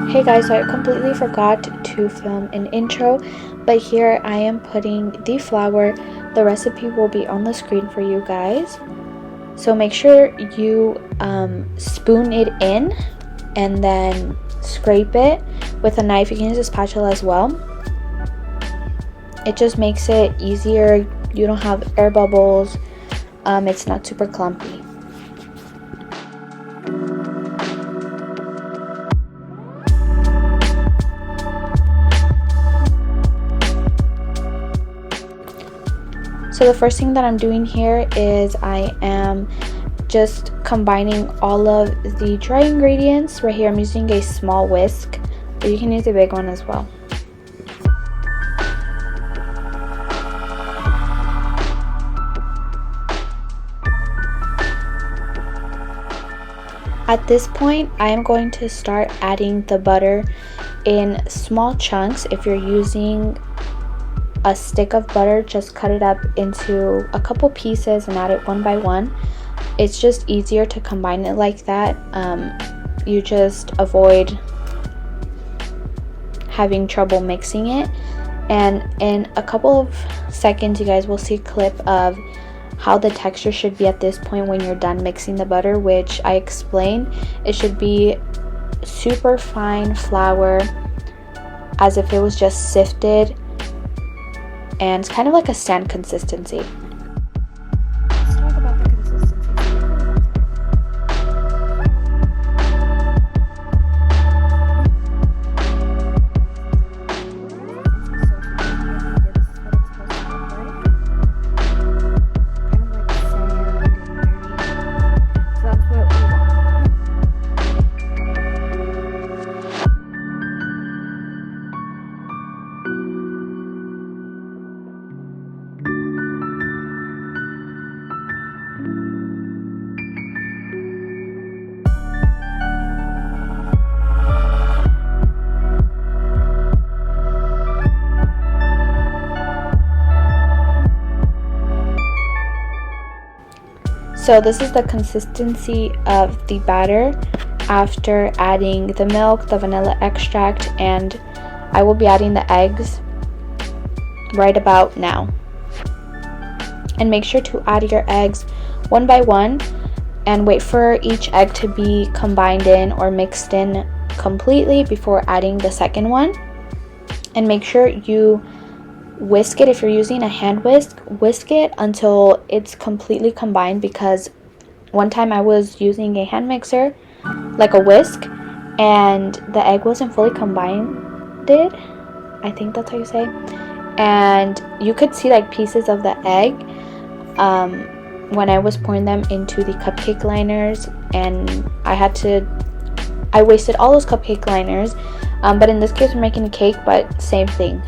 Hey guys, so I completely forgot to film an intro, but here I am putting the flour. The recipe will be on the screen for you guys. So make sure you spoon it in and then scrape it with a knife. You can use a spatula as well. It just makes it easier. You don't have air bubbles. It's not super clumpy. So the first thing that I'm doing here is I am just combining all of the dry ingredients. Right here I'm using a small whisk, but you can use a big one as well. At this point, I am going to start adding the butter in small chunks. If you're using a stick of butter, just cut it up into a couple pieces and add it one by one. It's just easier to combine it like that. You just avoid having trouble mixing it, and in a couple of seconds you guys will see a clip of how the texture should be at this point when you're done mixing the butter, which I explained. It should be super fine flour, as if it was just sifted, and it's kind of like a sand consistency. Let's talk about the consistency. So this is the consistency of the batter after adding the milk, the vanilla extract, and I will be adding the eggs right about now. And make sure to add your eggs one by one and wait for each egg to be combined in or mixed in completely before adding the second one. And make sure you whisk it. If you're using a hand whisk it until it's completely combined, because one time I was using a hand mixer, like a whisk, and the egg wasn't fully combined. I think that's how you say, and you could see like pieces of the egg when I was pouring them into the cupcake liners, and I wasted all those cupcake liners, but in this case we're making a cake, but same thing.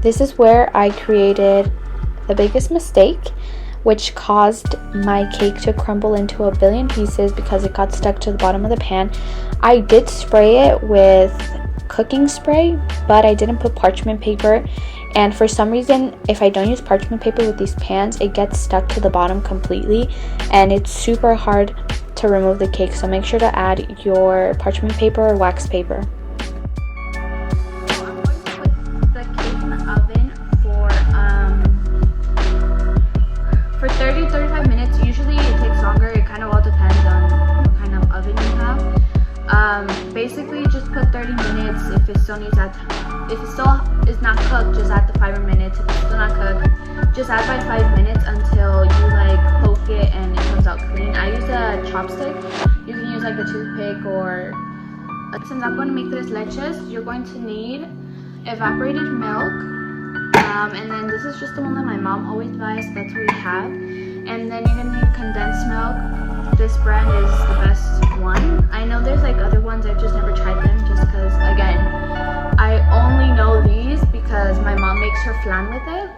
This is where I created the biggest mistake, which caused my cake to crumble into a billion pieces because it got stuck to the bottom of the pan. I did spray it with cooking spray, but I didn't put parchment paper, and for some reason, if I don't use parchment paper with these pans, it gets stuck to the bottom completely, and it's super hard to remove the cake. So make sure to add your parchment paper or wax paper. For 30-35 minutes. Usually it takes longer. It kind of all depends on what kind of oven you have. Basically just put 30 minutes. If it still is not cooked, just add the 5 minutes. If it's still not cooked, just add by 5 minutes until you like poke it and it comes out clean. I use a chopstick. You can use like a toothpick or Since I'm going to make this leches, you're going to need evaporated milk, and then this is just the one that my mom always buys, that's what we have. And then you're going to need condensed milk. This brand is the best one. I know there's like other ones, I've just never tried them just because, again, I only know these because my mom makes her flan with it.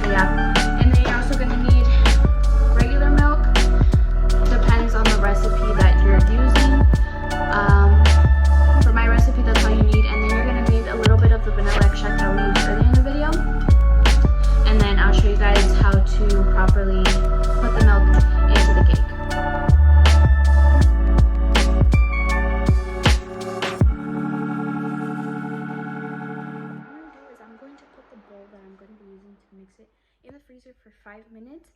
So yeah, and then you're also going to need regular milk. Depends on the recipe that you're using. For my recipe, that's all you need. And then you're going to need a little bit of the vanilla extract that we used earlier in the video. And then I'll show you guys how to properly put the milk into the cake. I'm going to put the bowl that I'm going to be using to mix it in the freezer for 5 minutes.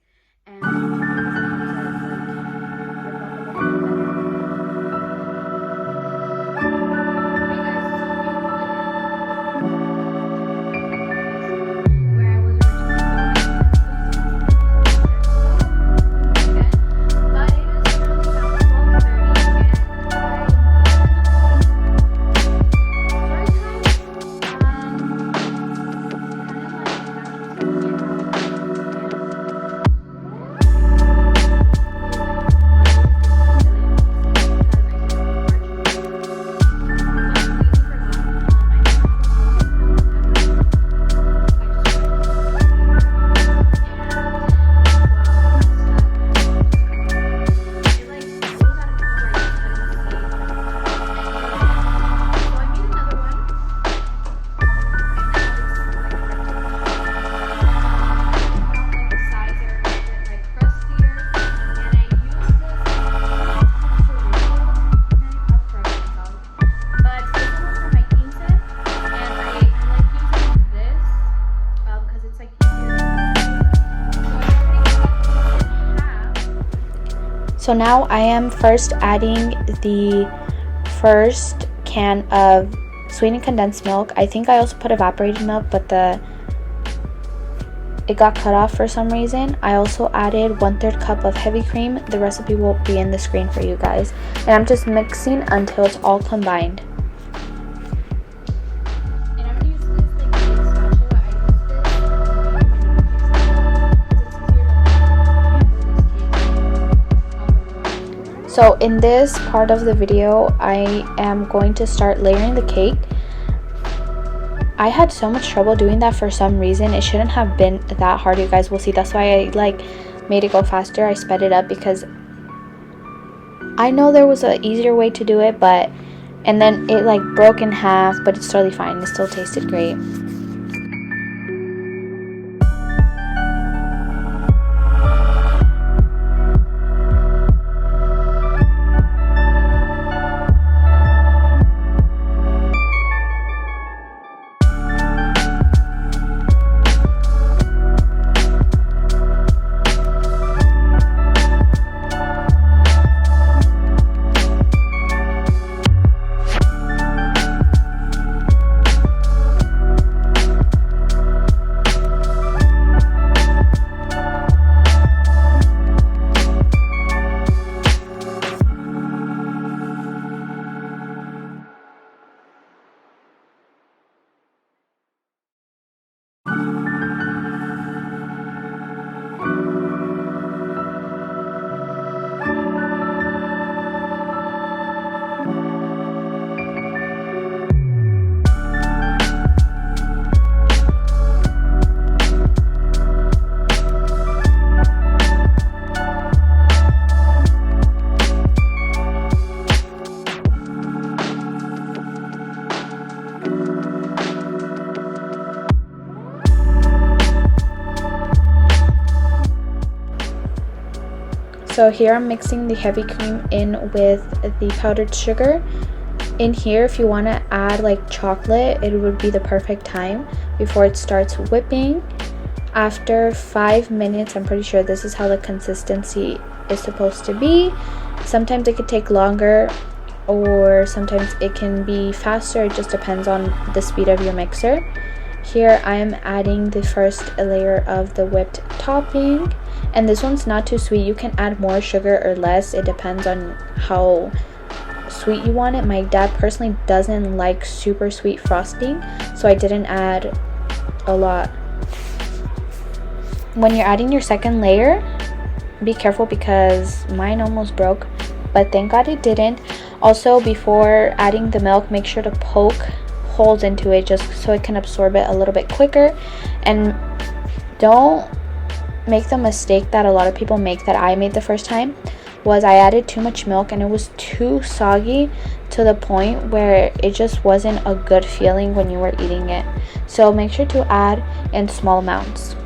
So now I am first adding the first can of sweetened condensed milk. I think I also put evaporated milk, but it got cut off for some reason. I also added 1/3 cup of heavy cream. The recipe will be in the screen for you guys. And I'm just mixing until it's all combined. So in this part of the video, I am going to start layering the cake. I had so much trouble doing that for some reason. It shouldn't have been that hard, you guys will see. That's why I made it go faster. I sped it up because I know there was an easier way to do it, and then it broke in half, but it's totally fine. It still tasted great. So here I'm mixing the heavy cream in with the powdered sugar. In here, if you want to add chocolate, it would be the perfect time before it starts whipping. After 5 minutes, I'm pretty sure this is how the consistency is supposed to be. Sometimes it could take longer, or sometimes it can be faster. It just depends on the speed of your mixer. Here I am adding the first layer of the whipped topping, and this one's not too sweet. You can add more sugar or less. It depends on how sweet you want it. My dad personally doesn't like super sweet frosting, so I didn't add a lot. When you're adding your second layer, be careful because mine almost broke, but thank God it didn't. Also, before adding the milk, make sure to poke holes into it just so it can absorb it a little bit quicker. And don't make the mistake that a lot of people make that I made the first time, was I added too much milk and it was too soggy to the point where it just wasn't a good feeling when you were eating it. So make sure to add in small amounts.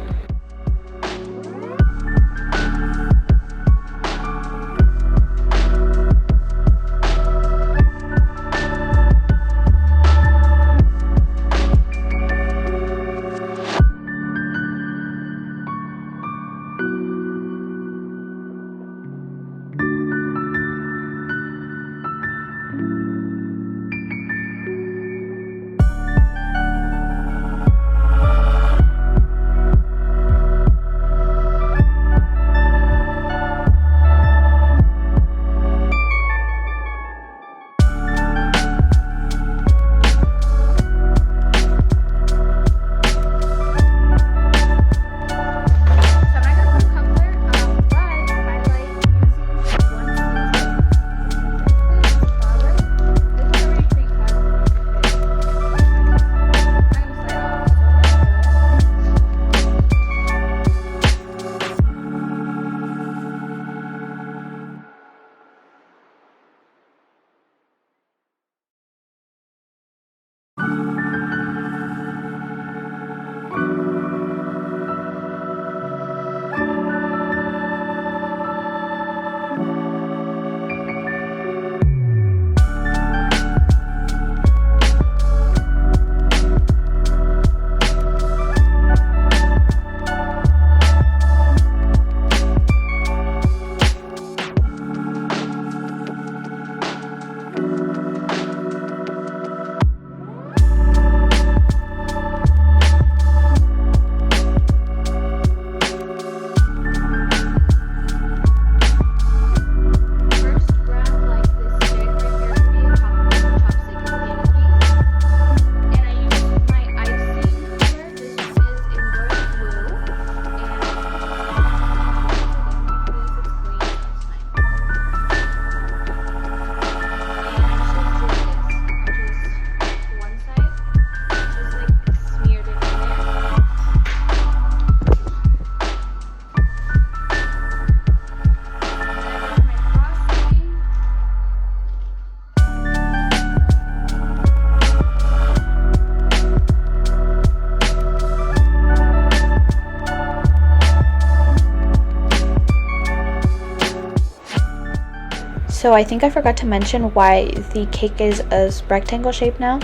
So I think I forgot to mention why the cake is a rectangle shape now.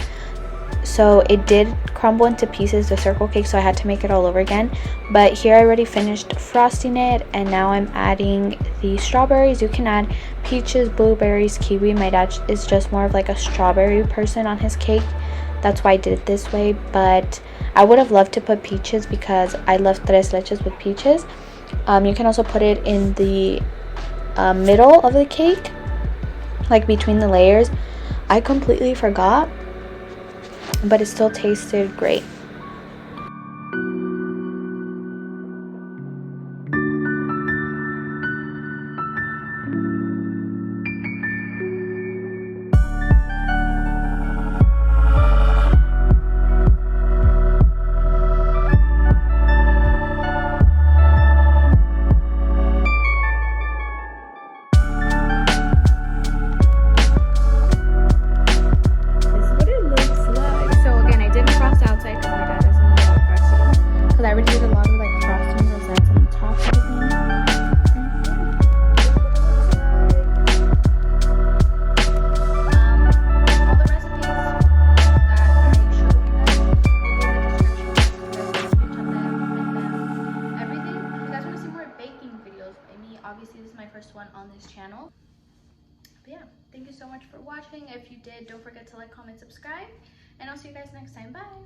So it did crumble into pieces, the circle cake, so I had to make it all over again. But here I already finished frosting it, and now I'm adding the strawberries. You can add peaches, blueberries, kiwi. My dad is just more of like a strawberry person on his cake. That's why I did it this way, but I would have loved to put peaches because I love tres leches with peaches. You can also put it in the middle of the cake, like between the layers. I completely forgot, but it still tasted great. I already did a lot of like frosting rosettes on the top of the thing. All the recipes that I showed you guys will be in the description. You guys can screenshot them, print them, everything. If you guys want to see more baking videos by me, obviously this is my first one on this channel. But yeah, thank you so much for watching. If you did, don't forget to like, comment, subscribe, and I'll see you guys next time. Bye!